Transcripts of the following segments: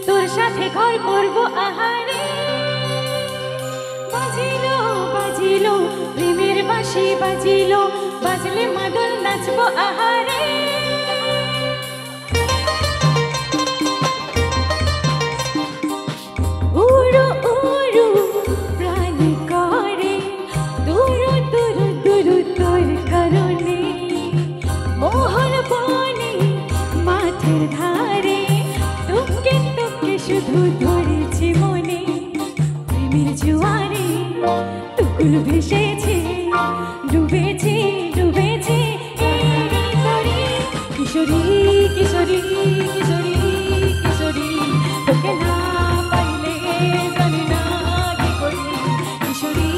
তোর সাথে ঘর করব আহারে। বাজিলো বাজিলো প্রেমের বাঁশি বাজিলো, বাজলে মাদল নাচবো আহারে। উড়ু উড়ু প্রাণ করে দুরু দুরু দুরু তোর কারণে, মোহন বনে মাঠের ধারে তোকে তোকে শুধু ধরেছি মনে। প্রেমের জোয়ারে তুকুল ভেসেছে, ডুবেছে ডুবেছে এই তরে। কিশোরী কিশোরী কিশোরী কিশোরী, তোকে না পাইলে জানি না কি করি। কিশোরী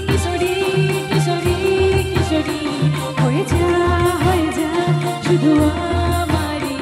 কিশোরী কিশোরী কিশোরী, হয়ে যা শুধু আমারই।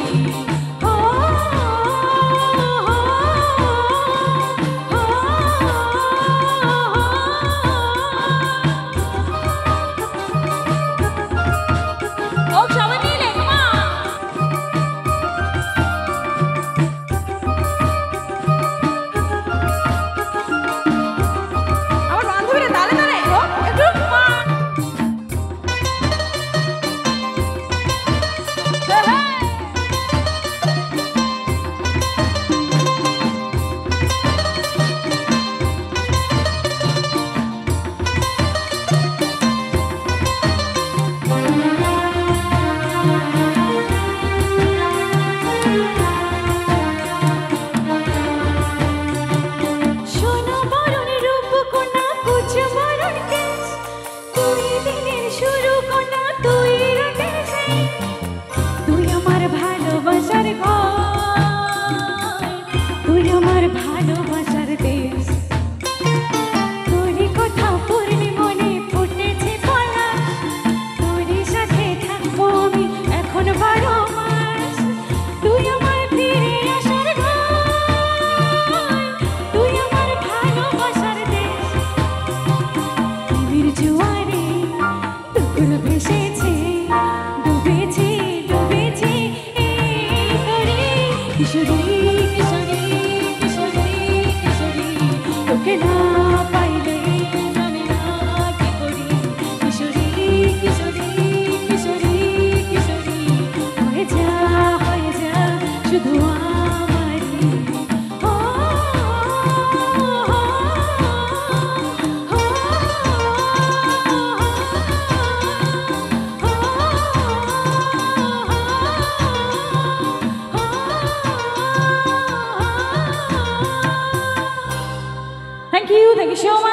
তুই আমার ভালোবাসার ঘর, তুই আমার ভালোবাসার দেশ। তোরই কথা পড়লে মনে ফুটেছে পলাশ, তোরই সাথে থাকবো আমি এখন 12 মাস। তুই আমার ফিরে আসার ঘর, তুই আমার ভালোবাসার দেশ। প্রেমের জোয়ারে তুকুল ভেসেছে, ডুবেছে ডুবেছে এই তরে। কিশোরী কিশোরী কিশোরী কিশোরী, তোকে না পাইলে জানি না কি করি। কিশোরী কিশোরী কিশোরী কিশোরী, হয়ে যা শুধু আমারই। Thank you so much.